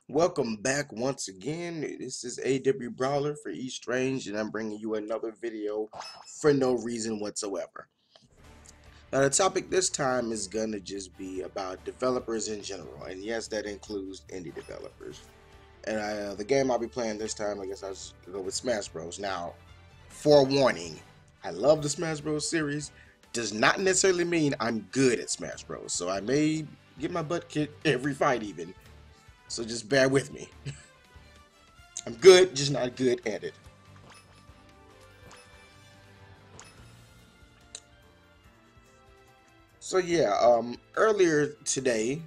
Welcome back once again. This is AWBrawler for East Strange, and I'm bringing you another video for no reason whatsoever. Now, the topic this time is gonna just be about developers in general, and yes, that includes indie developers. And the game I'll be playing this time, I guess I'll just go with Smash Bros. Now, forewarning, I love the Smash Bros. Series. Does not necessarily mean I'm good at Smash Bros. So I may get my butt kicked every fight even. So just bear with me. I'm good, just not good at it. So yeah, earlier today,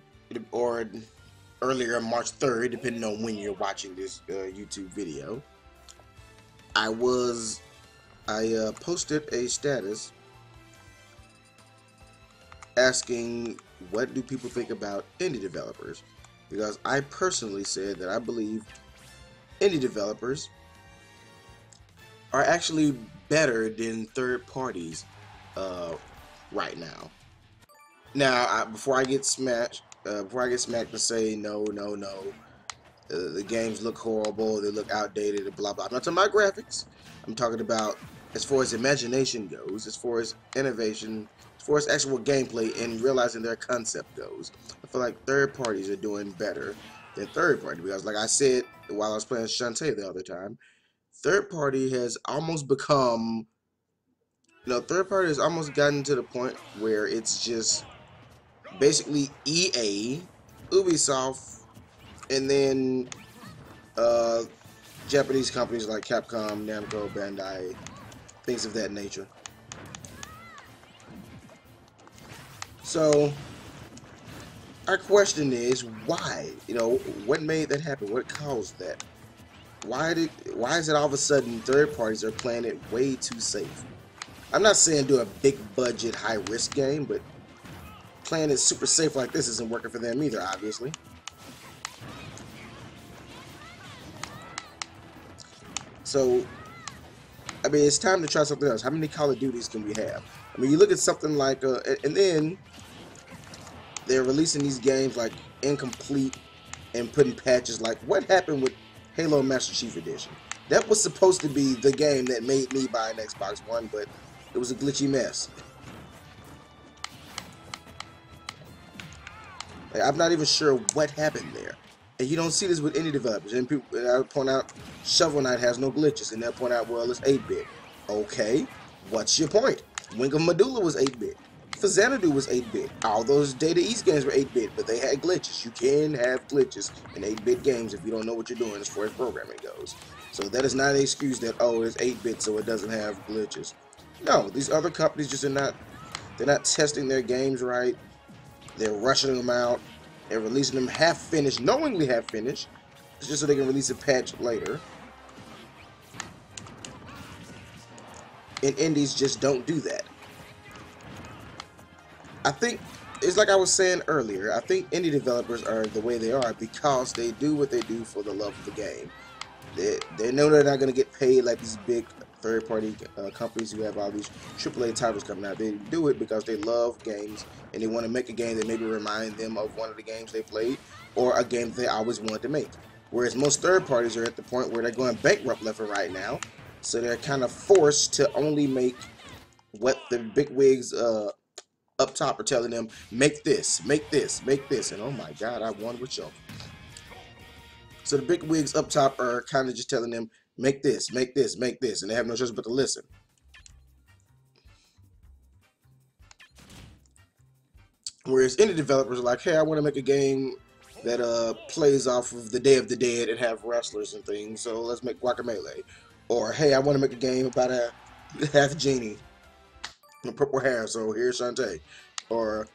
or earlier March 3rd, depending on when you're watching this YouTube video, I posted a status asking what do people think about indie developers, because I personally said that I believe indie developers are actually better than third parties right now. Now, before I get smacked and say no, no, no, the games look horrible, they look outdated, and blah blah. I'm not talking about graphics. I'm talking about as far as imagination goes, as far as innovation, as far as actual gameplay and realizing their concept goes. I feel like third parties are doing better than third party, because, like I said while I was playing Shantae the other time, third party has almost become, third party has almost gotten to the point where it's just basically EA, Ubisoft, and then Japanese companies like Capcom, Namco, Bandai, things of that nature. So our question is, why? What made that happen? What caused that? Why is it all of a sudden third parties are playing it way too safe? I'm not saying do a big budget, high risk game, but playing it super safe like this isn't working for them either, obviously. So, I mean, it's time to try something else. How many Call of Duties can we have? I mean, you look at something like, and then they're releasing these games like incomplete and putting patches. Like, what happened with Halo Master Chief Edition? That was supposed to be the game that made me buy an Xbox One, but it was a glitchy mess. Like, I'm not even sure what happened there. And you don't see this with any developers. And people, I would point out, Shovel Knight has no glitches, and they'll point out, well, it's 8-bit. Okay, what's your point? Wing of Medulla was 8-bit. Xanadu was 8-bit. All those Data East games were 8-bit, but they had glitches. You can have glitches in 8-bit games if you don't know what you're doing as far as programming goes. So that is not an excuse that, oh, it's 8-bit, so it doesn't have glitches. No, these other companies just they're not testing their games right. They're rushing them out and releasing them half-finished, knowingly half-finished, just so they can release a patch later. And indies just don't do that. I think, it's like I was saying earlier, I think indie developers are the way they are because they do what they do for the love of the game. They know they're not going to get paid like these big third-party companies who have all these AAA titles coming out. They do it because they love games and they want to make a game that maybe remind them of one of the games they played or a game they always wanted to make. Whereas most third parties are at the point where they're going bankrupt left and right now, so they're kind of forced to only make what the big wigs up top are telling them, make this, make this, make this, and oh my god, I won with y'all. So the big wigs up top are kind of just telling them, make this, make this, make this, and they have no choice but to listen. Whereas indie developers are like, hey, I want to make a game that plays off of the Day of the Dead and have wrestlers and things, so let's make Guacamelee. Or, hey, I want to make a game about a half genie with purple hair, so here's Shantae. Or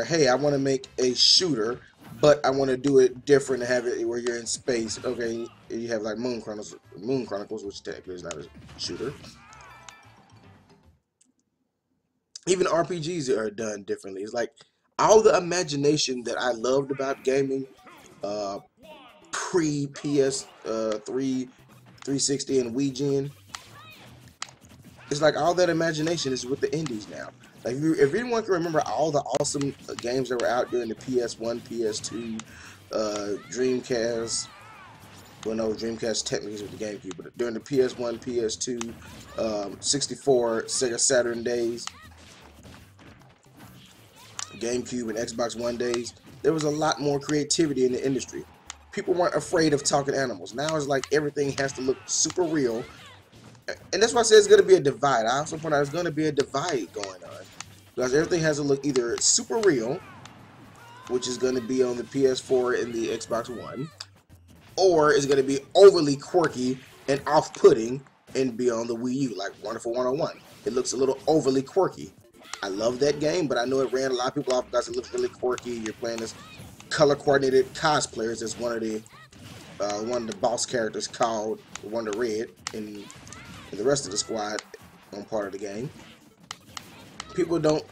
hey, I want to make a shooter, but I want to do it different and have it where you're in space. Okay, you have like Moon Chronicles, which technically is not a shooter. Even RPGs are done differently. It's like all the imagination that I loved about gaming, uh, pre PS3, 360, and Wii Gen. It's like all that imagination is with the indies now. Like if anyone can remember all the awesome games that were out during the PS1, PS2, Dreamcast. Well, no, Dreamcast technically is with the GameCube, but during the PS1, PS2, 64, Sega Saturn days, GameCube and Xbox One days, there was a lot more creativity in the industry. People weren't afraid of talking animals. Now it's like everything has to look super real. And that's why I say it's going to be a divide. I also point out there's going to be a divide going on. Because everything has to look either super real, which is going to be on the PS4 and the Xbox One, or it's going to be overly quirky and off-putting and be on the Wii U, like Wonderful 101. It looks a little overly quirky. I love that game, but I know it ran a lot of people off because it looks really quirky. You're playing this color-coordinated cosplayers as one of the boss characters called Wonder Red, and the rest of the squad on part of the game. People don't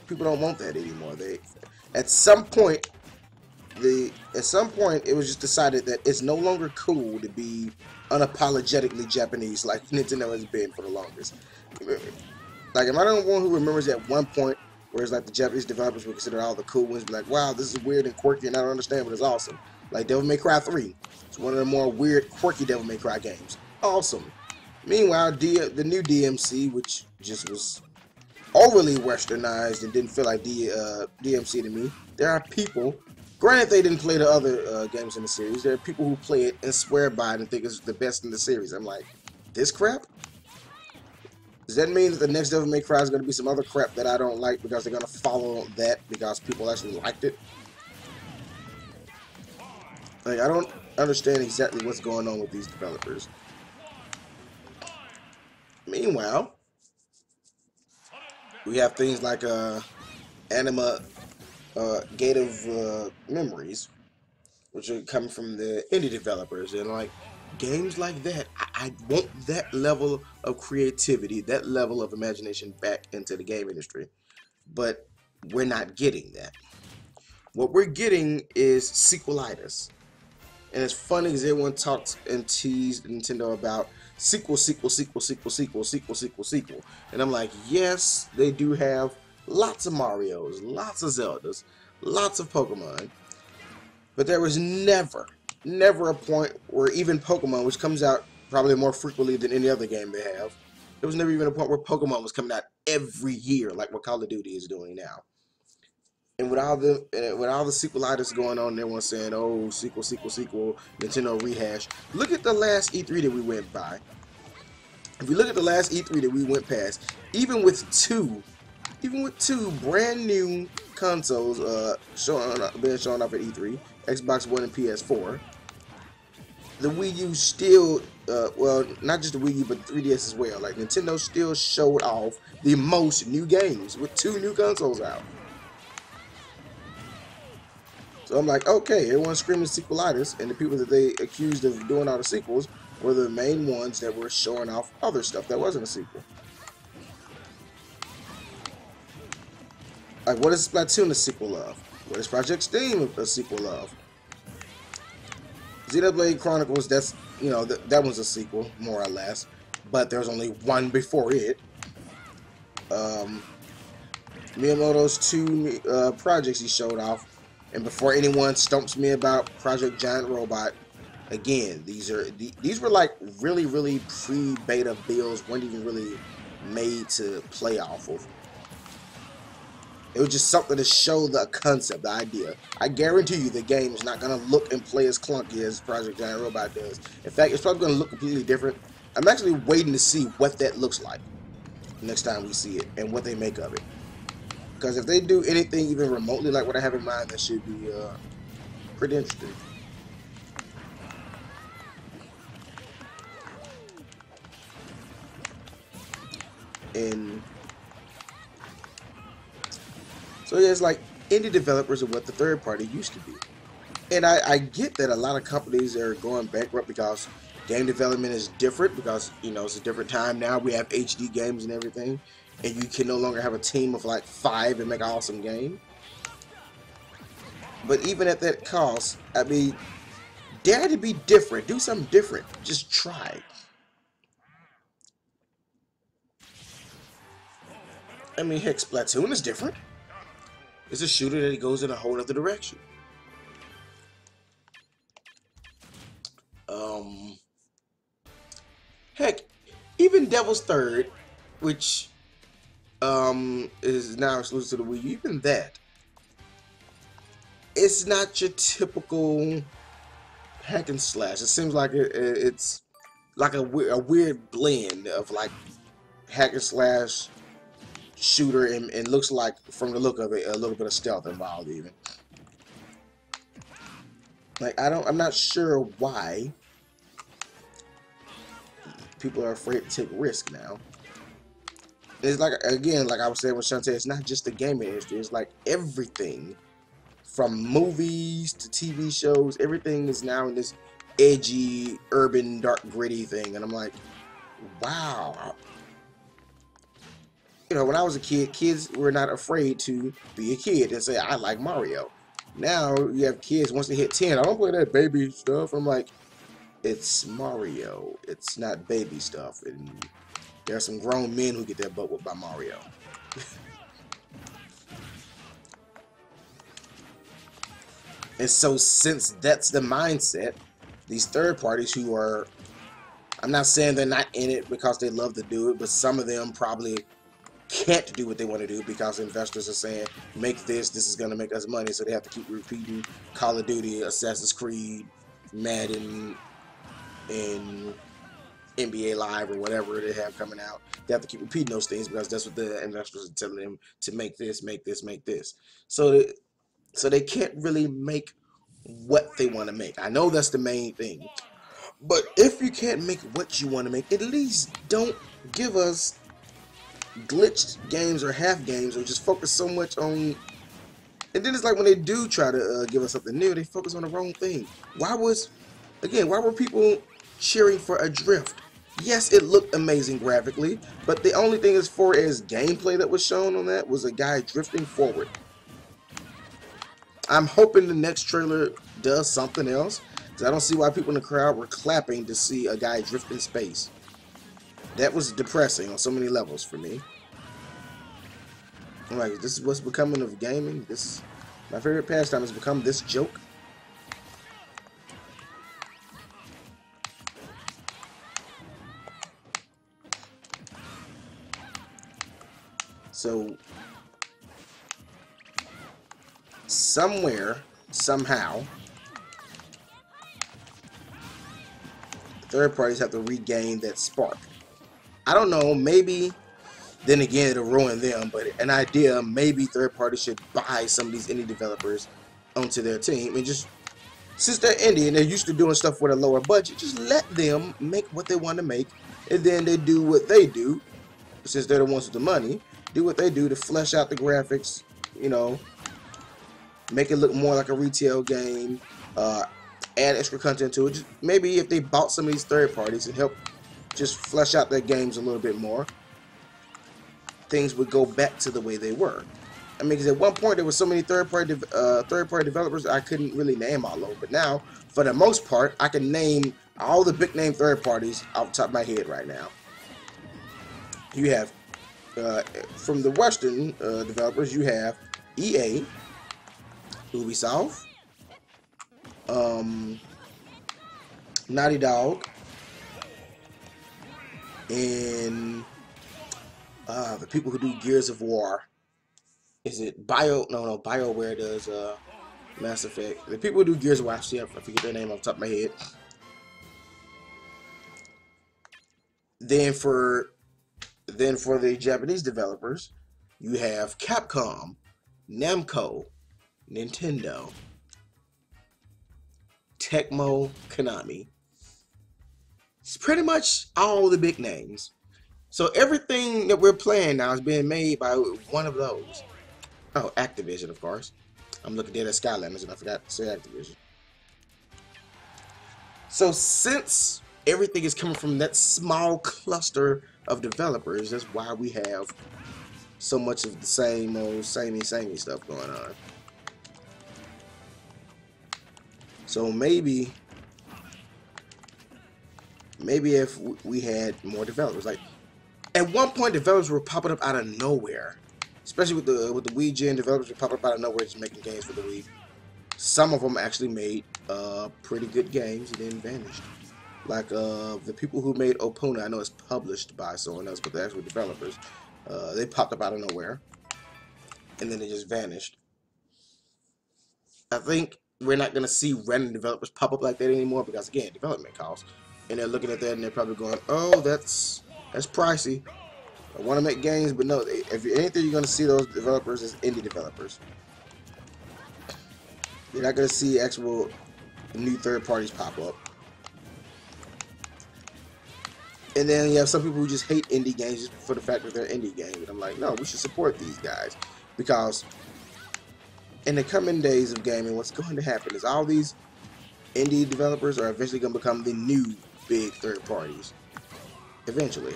want that anymore. At some point it was just decided that it's no longer cool to be unapologetically Japanese like Nintendo has been for the longest. Like, am I the one who remembers at one point where it's like the Japanese developers would consider all the cool ones, be like, wow, this is weird and quirky and I don't understand, but it's awesome. Like Devil May Cry 3. It's one of the more weird, quirky Devil May Cry games. Awesome. Meanwhile, the new DMC, which just was overly westernized and didn't feel like DMC to me. There are people, granted they didn't play the other games in the series, there are people who play it and swear by it and think it's the best in the series. I'm like, this crap? Does that mean that the next Devil May Cry is going to be some other crap that I don't like because they're going to follow that because people actually liked it? Like, I don't understand exactly what's going on with these developers. Meanwhile, we have things like Anima Gate of Memories, which are coming from the indie developers, and like games like that, I want that level of creativity, that level of imagination back into the game industry, but we're not getting that. What we're getting is sequelitis, and it's funny because everyone talks and teased Nintendo about sequel, and I'm like, yes, they do have lots of Marios, lots of Zeldas, lots of Pokemon, but there was never a point where even Pokemon, which comes out probably more frequently than any other game they have, there was never even a point where Pokemon was coming out every year like what Call of Duty is doing now. And with all the sequelitis going on, everyone's saying, oh, sequel, Nintendo rehash. Look at the last E3 that we went by. If you look at the last E3 that we went past, even with two brand new consoles being shown off at E3, Xbox One and PS4, the Wii U still, well, not just the Wii U, but the 3DS as well. Like, Nintendo still showed off the most new games with 2 new consoles out. So I'm like, okay, everyone's screaming sequelitis, and the people that they accused of doing all the sequels were the main ones that were showing off other stuff that wasn't a sequel. Like, what is Splatoon a sequel of? What is Project Steam a sequel of? Xenoblade Chronicles, that's, you know, that one's a sequel, more or less, but there's only one before it. Miyamoto's 2 projects he showed off. And before anyone stumps me about Project Giant Robot, again, these were like really pre-beta builds, weren't even really made to play off of. It was just something to show the concept, the idea. I guarantee you the game is not going to look and play as clunky as Project Giant Robot does. In fact, it's probably going to look completely different. I'm actually waiting to see what that looks like next time we see it and what they make of it. Because if they do anything even remotely like what I have in mind, that should be pretty interesting. And so yeah, it's like indie developers are what the third party used to be. And I get that a lot of companies are going bankrupt because game development is different, because, you know, it's a different time now. We have HD games and everything. And you can no longer have a team of like 5 and make an awesome game. But even at that cost, I mean, dare to be different. Do something different. Just try. I mean, heck, Splatoon is different. It's a shooter that goes in a whole other direction. Um, Heck, even Devil's Third, which is now exclusive to the Wii U, even that, it's not your typical hack and slash. It seems like it's like a weird blend of like hack and slash shooter and looks like, from the look of it, a little bit of stealth involved even. Like, I'm not sure why people are afraid to take risk now. It's like, again, like I was saying with Shantae, it's not just the gaming industry, it's like everything from movies to TV shows, everything is now in this edgy, urban, dark, gritty thing. And I'm like, wow. You know, when I was a kid, kids were not afraid to be a kid and say, I like Mario. Now you have kids, once they hit 10, I don't play that baby stuff. I'm like, it's Mario. It's not baby stuff. And there are some grown men who get their butt whooped by Mario. And so, since that's the mindset, these third parties who are, I'm not saying they're not in it because they love to do it, but some of them probably can't do what they want to do because investors are saying, make this is going to make us money, so they have to keep repeating Call of Duty, Assassin's Creed, Madden, and NBA Live or whatever they have coming out. They have to keep repeating those things because that's what the investors are telling them to make this, make this, make this. So they can't really make what they want to make. I know that's the main thing. But if you can't make what you want to make, at least don't give us glitched games or half games, or just focus so much on. And then it's like when they do try to give us something new, they focus on the wrong thing. Why were people cheering for Adrift? Yes, it looked amazing graphically, but the only thing as far as gameplay that was shown on that was a guy drifting forward. I'm hoping the next trailer does something else, because I don't see why people in the crowd were clapping to see a guy drift in space. That was depressing on so many levels for me. I'm like, this is what's becoming of gaming? This, my favorite pastime has become this joke? So, somewhere, somehow, third parties have to regain that spark. I don't know, maybe, then again, it'll ruin them, but an idea, maybe third parties should buy some of these indie developers onto their team, and just, since they're indie and they're used to doing stuff with a lower budget, just let them make what they want to make, and then they do what they do, since they're the ones with the money, do what they do to flesh out the graphics, you know, make it look more like a retail game, add extra content to it. Just maybe if they bought some of these third parties and help just flesh out their games a little bit more, things would go back to the way they were. I mean, because at one point there were so many third-party developers I couldn't really name all of them. But now, for the most part, I can name all the big-name third parties off the top of my head right now. You have, from the Western developers, you have EA, Ubisoft, Naughty Dog, and the people who do Gears of War. Is it BioWare does Mass Effect. The people who do Gears of War, actually, I forget their name off the top of my head. Then for the Japanese developers, you have Capcom, Namco, Nintendo, Tecmo, Konami. It's pretty much all the big names. So everything that we're playing now is being made by one of those. Oh, Activision, of course. I'm looking at Skylanders and I forgot to say Activision. So since everything is coming from that small cluster of developers, that's why we have so much of the same old samey stuff going on. So maybe if we had more developers, like at one point developers were popping up out of nowhere, especially with the Wii Gen, developers were popping up out of nowhere just making games for the Wii. some of them actually made pretty good games and then vanished. Like the people who made Opuna, I know it's published by someone else, but the actual developers, they popped up out of nowhere, and then they just vanished. I think we're not gonna see random developers pop up like that anymore because again, development costs, and they're looking at that and they're probably going, "Oh, that's pricey. I want to make games," but no. If anything, you're gonna see those developers as indie developers. You're not gonna see actual new third parties pop up. And then you have some people who just hate indie games just for the fact that they're indie games. And I'm like, no, we should support these guys because in the coming days of gaming, what's going to happen is all these indie developers are eventually going to become the new big third parties. Eventually.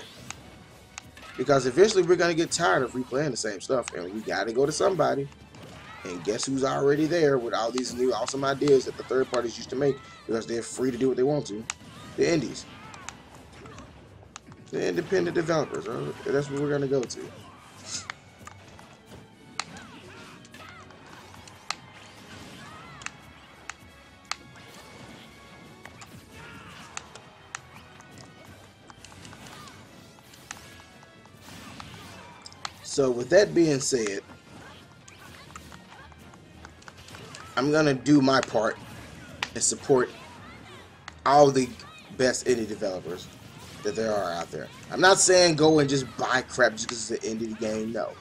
Because eventually we're going to get tired of replaying the same stuff and we got to go to somebody. And guess who's already there with all these new awesome ideas that the third parties used to make because they're free to do what they want to? The indies. The independent developers. That's what we're going to go to. So with that being said, I'm gonna do my part and support all the best indie developers that there are out there. I'm not saying go and just buy crap just because it's an indie game. No,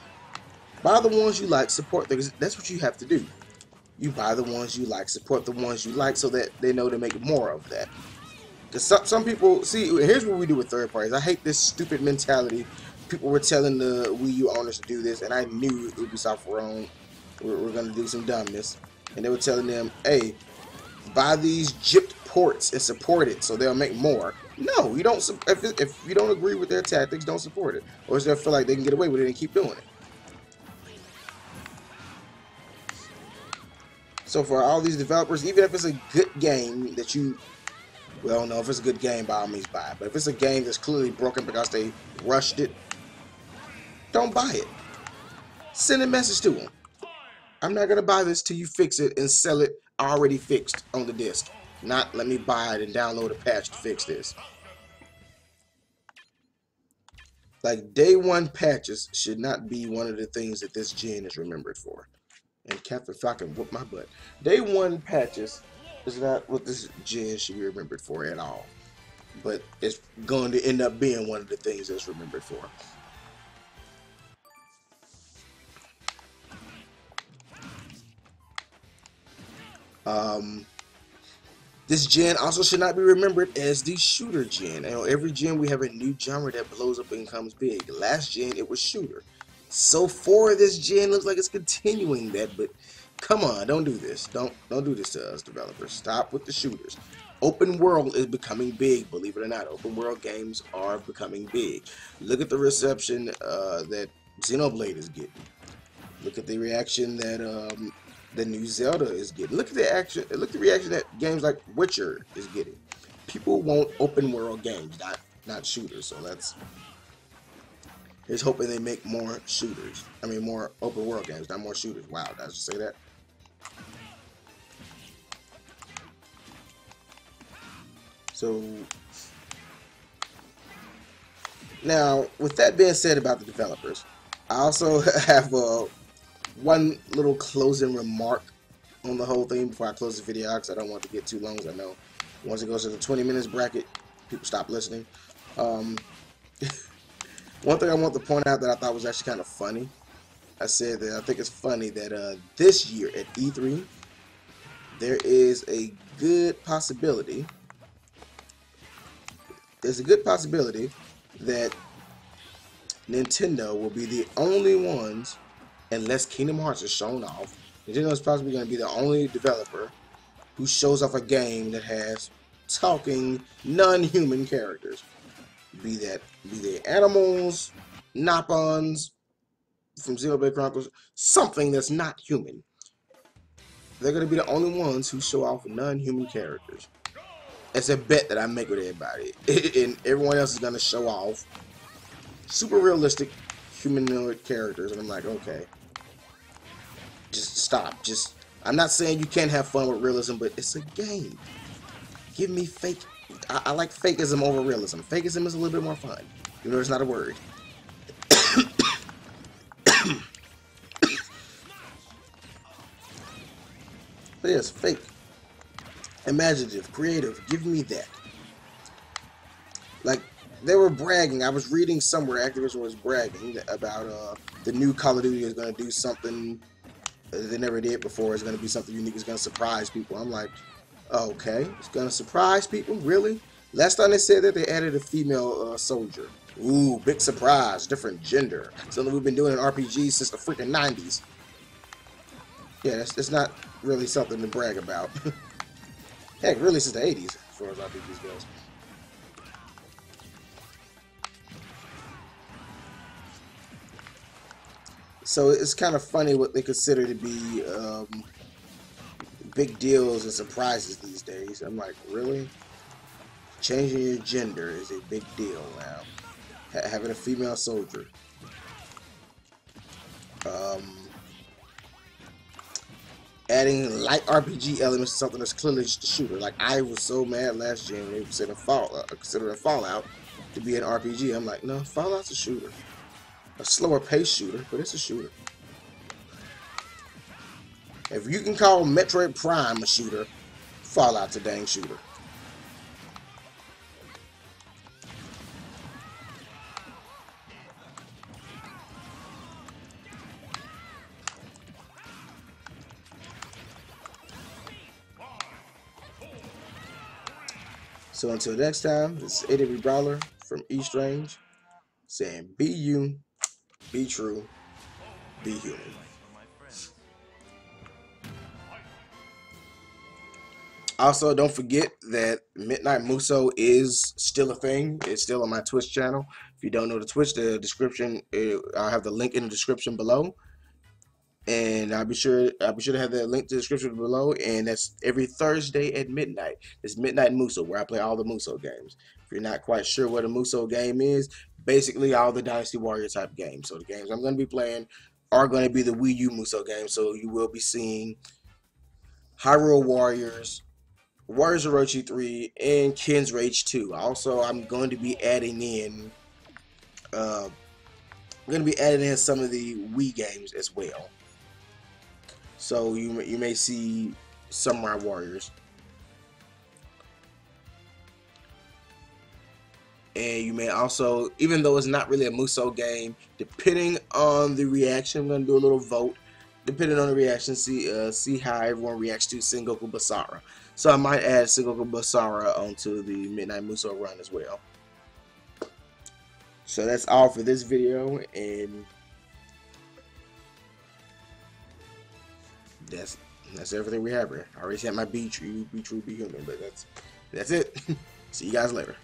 buy the ones you like, support them. That's what you have to do. You buy the ones you like, support the ones you like, so that they know to make more of that. Because some people see. Here's what we do with third parties. I hate this stupid mentality. People were telling the Wii U owners to do this, and I knew Ubisoft were on. We're gonna do some dumbness, and they were telling them, "Hey, buy these gypped ports and support it, so they'll make more." No, you don't. If you don't agree with their tactics, don't support it, or they feel like they can get away with it and keep doing it. So for all these developers, even if it's a good game that you, well, no, if it's a good game, by all means buy it. But if it's a game that's clearly broken because they rushed it, don't buy it. Send a message to them. I'm not going to buy this till you fix it and sell it already fixed on the disc. Not let me buy it and download a patch to fix this. Like, day one patches should not be one of the things that this gen is remembered for. And Captain Falcon whooped my butt. Day one patches is not what this gen should be remembered for at all. But it's going to end up being one of the things that's remembered for. This gen also should not be remembered as the shooter gen. You know, every gen we have a new genre that blows up and becomes big. Last gen it was shooter. So far this gen looks like it's continuing that, but come on, don't do this. Don't do this to us developers. Stop with the shooters. Open world is becoming big, believe it or not. Open world games are becoming big. Look at the reception that Xenoblade is getting. Look at the reaction that the new Zelda is getting. Look at the reaction that games like Witcher is getting. People want open world games, not shooters. So here's hoping they make more shooters. I mean, more open world games, not more shooters. Wow, did I just say that? So now, with that being said about the developers, I also have one little closing remark on the whole thing before I close the video out, because I don't want it to get too long. I know once it goes to the 20 minutes bracket, people stop listening. One thing I want to point out that I thought was actually kind of funny, I said that I think it's funny that this year at E3, there is a good possibility. There's a good possibility that Nintendo will be the only ones, unless Kingdom Hearts is shown off, Nintendo is possibly going to be the only developer who shows off a game that has talking non-human characters. Be they animals, Napons from Xenoblade Chronicles, something that's not human. They're going to be the only ones who show off non-human characters. It's a bet that I make with everybody. And everyone else is going to show off super realistic humanoid characters. And I'm like, okay. Just stop. I'm not saying you can't have fun with realism, but it's a game. Give me fake. I like fakeism over realism. Fakeism is a little bit more fun. You know, it's not a word. But yes, fake. Imaginative, creative. Give me that. Like, they were bragging. I was reading somewhere, Activision was bragging about the new Call of Duty is going to do something they never did before. It's going to be something unique. It's going to surprise people. I'm like, okay, it's going to surprise people? Really? Last time they said that, they added a female soldier. Ooh, big surprise. Different gender. Something we've been doing in RPGs since the freaking 90s. Yeah, that's not really something to brag about. Heck, really since the 80s, as far as RPGs goes. So it's kind of funny what they consider to be big deals and surprises these days. I'm like, really? Changing your gender is a big deal now. Having a female soldier. Adding light RPG elements to something that's clearly just a shooter. Like, I was so mad last gen when they considered Fallout to be an RPG. I'm like, no, Fallout's a shooter. A slower paced shooter, but it's a shooter. If you can call Metroid Prime a shooter, Fallout's a dang shooter. So until next time, this is AWBrawler from East Range saying be you, be true, be human. Also, don't forget that Midnight Muso is still a thing. It's still on my Twitch channel. If you don't know the Twitch, the description, I'll have the link in the description below. And I'll be sure to have that link to the description below. And that's every Thursday at midnight. It's Midnight Muso, where I play all the Muso games. If you're not quite sure what a Muso game is, basically all the Dynasty Warrior type games. So the games I'm going to be playing are going to be the Wii U Muso games. So you will be seeing Hyrule Warriors, Warriors of Orochi 3, and Ken's Rage 2. Also, I'm going to be adding in some of the Wii games as well. So you may see Samurai Warriors, and you may also, even though it's not really a Muso game, depending on the reaction, I'm going to do a little vote. Depending on the reaction, see how everyone reacts to Sengoku Basara. So I might add Sengoku Basara onto the Midnight Muso run as well. So that's all for this video, and that's everything we have here. I already had my be true, be human, but that's it. See you guys later.